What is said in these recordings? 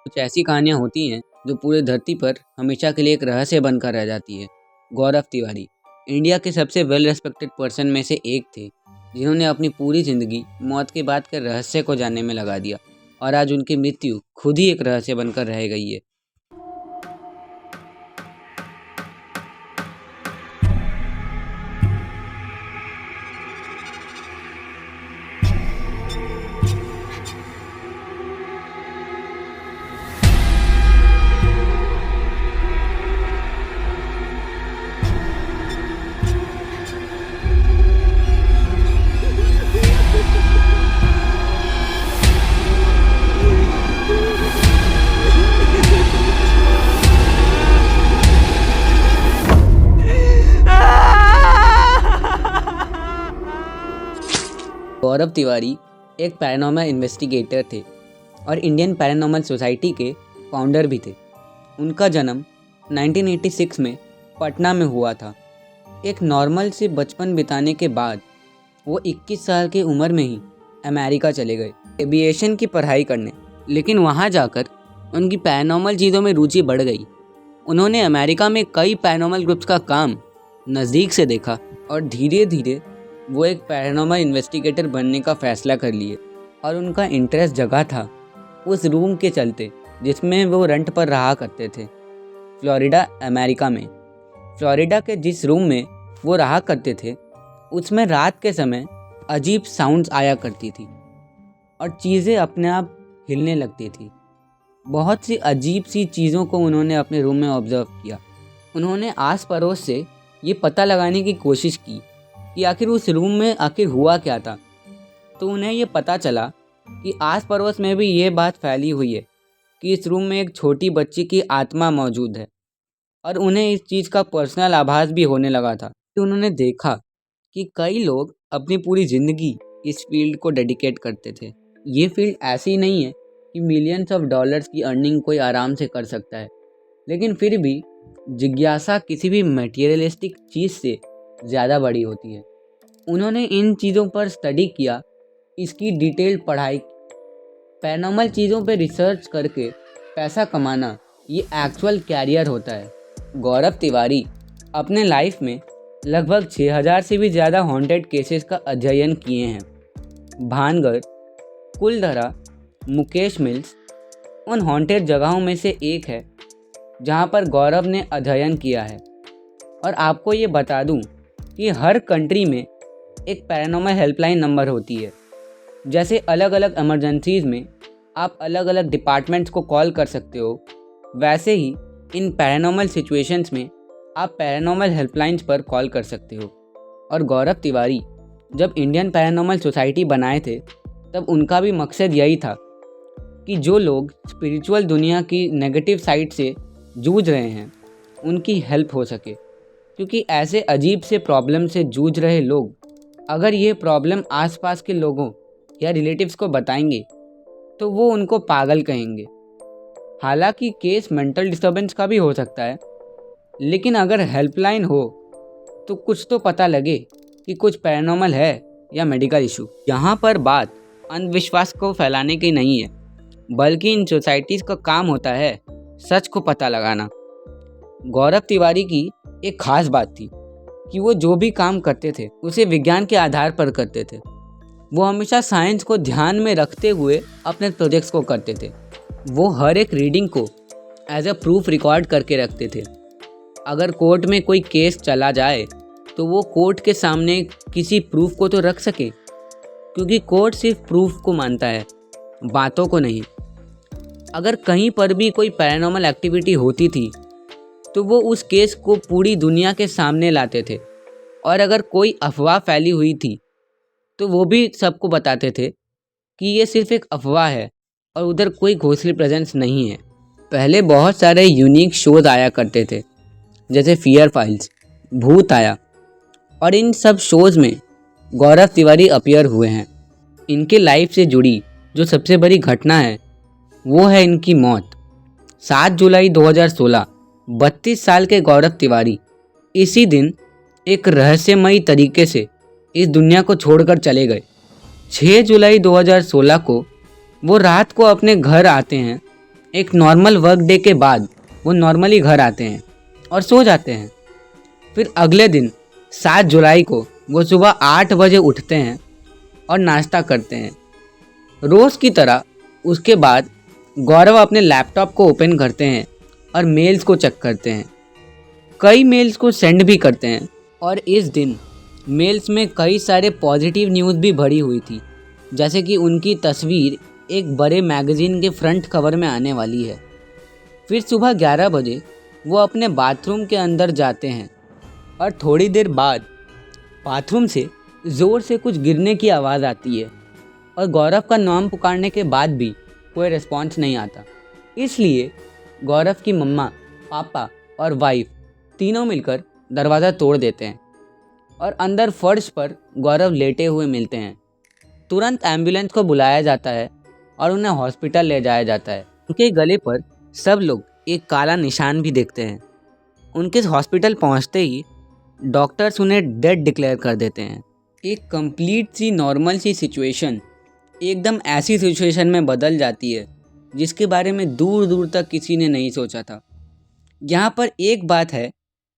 कुछ ऐसी कहानियाँ होती हैं जो पूरी धरती पर हमेशा के लिए एक रहस्य बनकर रह जाती है। गौरव तिवारी इंडिया के सबसे वेल रेस्पेक्टेड पर्सन में से एक थे, जिन्होंने अपनी पूरी ज़िंदगी मौत के बाद के रहस्य को जानने में लगा दिया और आज उनकी मृत्यु खुद ही एक रहस्य बनकर रह गई है। गौरव तिवारी एक पैरानॉर्मल इन्वेस्टिगेटर थे और इंडियन पैरानॉर्मल सोसाइटी के फाउंडर भी थे। उनका जन्म 1986 में पटना में हुआ था। एक नॉर्मल से बचपन बिताने के बाद वो 21 साल की उम्र में ही अमेरिका चले गए एविएशन की पढ़ाई करने, लेकिन वहाँ जाकर उनकी पैरानॉर्मल चीज़ों में रुचि बढ़ गई। उन्होंने अमेरिका में कई पैरानॉर्मल ग्रुप्स का काम नज़दीक से देखा और धीरे धीरे वो एक पैरानॉर्मल इन्वेस्टिगेटर बनने का फ़ैसला कर लिए। और उनका इंटरेस्ट जगा था उस रूम के चलते जिसमें वो रेंट पर रहा करते थे फ्लोरिडा, अमेरिका में। फ्लोरिडा के जिस रूम में वो रहा करते थे उसमें रात के समय अजीब साउंड्स आया करती थी और चीज़ें अपने आप हिलने लगती थी। बहुत सी अजीब सी चीज़ों को उन्होंने अपने रूम में ऑब्ज़र्व किया। उन्होंने आस पड़ोस से ये पता लगाने की कोशिश की कि आखिर उस रूम में आखिर हुआ क्या था। तो उन्हें ये पता चला कि आस पड़ोस में भी ये बात फैली हुई है कि इस रूम में एक छोटी बच्ची की आत्मा मौजूद है और उन्हें इस चीज़ का पर्सनल आभास भी होने लगा था। तो उन्होंने देखा कि कई लोग अपनी पूरी ज़िंदगी इस फील्ड को डेडिकेट करते थे। ये फील्ड ऐसी नहीं है कि मिलियंस ऑफ डॉलर्स की अर्निंग कोई आराम से कर सकता है, लेकिन फिर भी जिज्ञासा किसी भी मटेरियलिस्टिक चीज़ से ज़्यादा बड़ी होती है। उन्होंने इन चीज़ों पर स्टडी किया, इसकी डिटेल्ड पढ़ाई। पैरानॉर्मल चीज़ों पर रिसर्च करके पैसा कमाना ये एक्चुअल कैरियर होता है। गौरव तिवारी अपने लाइफ में लगभग 6000 से भी ज़्यादा हॉन्टेड केसेस का अध्ययन किए हैं। भानगढ़, कुलधरा, मुकेश मिल्स उन हॉन्टेड जगहों में से एक है जहां पर गौरव ने अध्ययन किया है। और आपको ये बता दूं कि हर कंट्री में एक पैरानॉर्मल हेल्पलाइन नंबर होती है। जैसे अलग अलग इमरजेंसीज़ में आप अलग अलग डिपार्टमेंट्स को कॉल कर सकते हो, वैसे ही इन पैरानॉर्मल सिचुएशंस में आप पैरानॉर्मल हेल्पलाइंस पर कॉल कर सकते हो। और गौरव तिवारी जब इंडियन पैरानॉर्मल सोसाइटी बनाए थे तब उनका भी मकसद यही था कि जो लोग स्पिरिचुअल दुनिया की नेगेटिव साइड से जूझ रहे हैं उनकी हेल्प हो सके। क्योंकि ऐसे अजीब से प्रॉब्लम से जूझ रहे लोग अगर ये प्रॉब्लम आसपास के लोगों या रिलेटिव्स को बताएंगे तो वो उनको पागल कहेंगे। हालांकि केस मेंटल डिस्टर्बेंस का भी हो सकता है, लेकिन अगर हेल्पलाइन हो तो कुछ तो पता लगे कि कुछ पैरानॉर्मल है या मेडिकल इशू। यहाँ पर बात अंधविश्वास को फैलाने की नहीं है, बल्कि इन सोसाइटीज़ का काम होता है सच को पता लगाना। गौरव तिवारी की एक खास बात थी कि वो जो भी काम करते थे उसे विज्ञान के आधार पर करते थे। वो हमेशा साइंस को ध्यान में रखते हुए अपने प्रोजेक्ट्स को करते थे। वो हर एक रीडिंग को एज अ प्रूफ रिकॉर्ड करके रखते थे। अगर कोर्ट में कोई केस चला जाए तो वो कोर्ट के सामने किसी प्रूफ को तो रख सके, क्योंकि कोर्ट सिर्फ प्रूफ को मानता है, बातों को नहीं। अगर कहीं पर भी कोई पैरानॉर्मल एक्टिविटी होती थी तो वो उस केस को पूरी दुनिया के सामने लाते थे। और अगर कोई अफवाह फैली हुई थी तो वो भी सबको बताते थे कि ये सिर्फ एक अफवाह है और उधर कोई घोस्टली प्रेजेंस नहीं है। पहले बहुत सारे यूनिक शोज आया करते थे, जैसे फियर फाइल्स, भूत आया, और इन सब शोज़ में गौरव तिवारी अपीयर हुए हैं। इनके लाइफ से जुड़ी जो सबसे बड़ी घटना है वो है इनकी मौत। 7 जुलाई 2016 32 साल के गौरव तिवारी इसी दिन एक रहस्यमयी तरीके से इस दुनिया को छोड़कर चले गए। 6 जुलाई 2016 को वो रात को अपने घर आते हैं एक नॉर्मल वर्क डे के बाद वो नॉर्मली घर आते हैं और सो जाते हैं। फिर अगले दिन 7 जुलाई को वो सुबह 8 बजे उठते हैं और नाश्ता करते हैं रोज़ की तरह। उसके बाद गौरव अपने लैपटॉप को ओपन करते हैं और मेल्स को चेक करते हैं। कई मेल्स को सेंड भी करते हैं और इस दिन मेल्स में कई सारे पॉजिटिव न्यूज़ भी भरी हुई थी, जैसे कि उनकी तस्वीर एक बड़े मैगज़ीन के फ्रंट कवर में आने वाली है। फिर सुबह 11 बजे वो अपने बाथरूम के अंदर जाते हैं और थोड़ी देर बाद बाथरूम से ज़ोर से कुछ गिरने की आवाज़ आती है और गौरव का नाम पुकारने के बाद भी कोई रिस्पॉन्स नहीं आता। इसलिए गौरव की मम्मा, पापा और वाइफ तीनों मिलकर दरवाज़ा तोड़ देते हैं और अंदर फर्श पर गौरव लेटे हुए मिलते हैं। तुरंत एम्बुलेंस को बुलाया जाता है और उन्हें हॉस्पिटल ले जाया जाता है। उनके गले पर सब लोग एक काला निशान भी देखते हैं। उनके हॉस्पिटल पहुंचते ही डॉक्टर्स उन्हें डेड डिक्लेयर कर देते हैं। एक कंप्लीट सी नॉर्मल सी सिचुएशन एकदम ऐसी सिचुएशन में बदल जाती है जिसके बारे में दूर दूर तक किसी ने नहीं सोचा था। यहाँ पर एक बात है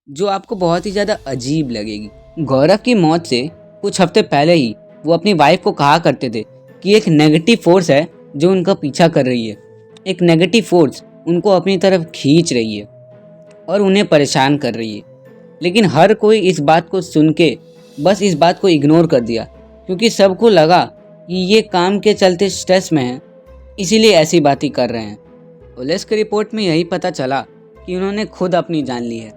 जो आपको बहुत ही ज़्यादा अजीब लगेगी। गौरव की मौत से कुछ हफ्ते पहले ही वो अपनी वाइफ को कहा करते थे कि एक नेगेटिव फोर्स है जो उनका पीछा कर रही है, एक नेगेटिव फोर्स उनको अपनी तरफ खींच रही है और उन्हें परेशान कर रही है। लेकिन हर कोई इस बात को सुन के बस इस बात को इग्नोर कर दिया, क्योंकि सबको लगा कि ये काम के चलते स्ट्रेस में हैं, इसीलिए ऐसी बातें कर रहे हैं। पुलिस की रिपोर्ट में यही पता चला कि उन्होंने खुद अपनी जान ली है।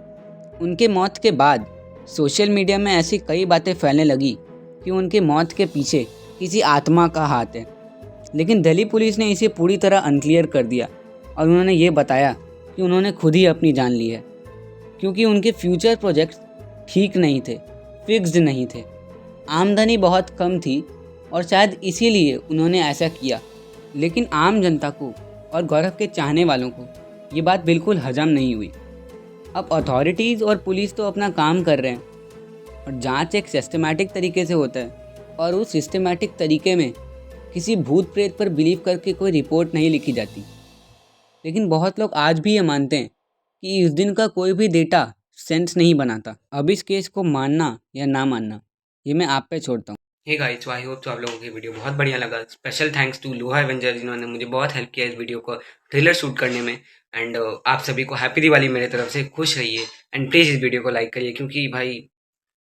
उनके मौत के बाद सोशल मीडिया में ऐसी कई बातें फैलने लगी कि उनकी मौत के पीछे किसी आत्मा का हाथ है। लेकिन दिल्ली पुलिस ने इसे पूरी तरह अनक्लियर कर दिया और उन्होंने ये बताया कि उन्होंने खुद ही अपनी जान ली है, क्योंकि उनके फ्यूचर प्रोजेक्ट्स ठीक नहीं थे, फिक्स्ड नहीं थे, आमदनी बहुत कम थी और शायद इसीलिए उन्होंने ऐसा किया। लेकिन आम जनता को और गौरव के चाहने वालों को ये बात बिल्कुल हजम नहीं हुई। अब अथॉरिटीज़ और पुलिस तो अपना काम कर रहे हैं और जांच एक सिस्टमैटिक तरीके से होता है और उस सिस्टमैटिक तरीके में किसी भूत प्रेत पर बिलीव करके कोई रिपोर्ट नहीं लिखी जाती। लेकिन बहुत लोग आज भी ये मानते हैं कि इस दिन का कोई भी डेटा सेंस नहीं बनाता। अब इस केस को मानना या ना मानना ये मैं आप पे छोड़ता हूँ। हे गाइस, आई होप तो आप लोगों की वीडियो बहुत बढ़िया लगा। स्पेशल थैंक्स टू लोहा एवेंजर जिन्होंने मुझे बहुत हेल्प किया इस वीडियो को ट्रेलर शूट करने में। एंड आप सभी को हैप्पी दिवाली मेरे तरफ से। खुश रहिए एंड प्लीज़ इस वीडियो को लाइक करिए, क्योंकि भाई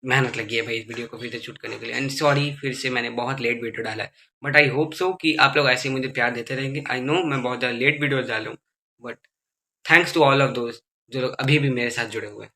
मेहनत लगी है भाई इस वीडियो को फिर से शूट करने के लिए। एंड सॉरी फिर से मैंने बहुत लेट वीडियो डाला है, बट आई होप सो कि आप लोग ऐसे ही मुझे प्यार देते रहेंगे। आई नो मैं बहुत ज़्यादा लेट वीडियो डाल रहा हूँ, but thanks to all of दोस्त जो लोग अभी भी मेरे साथ जुड़े हुए हैं।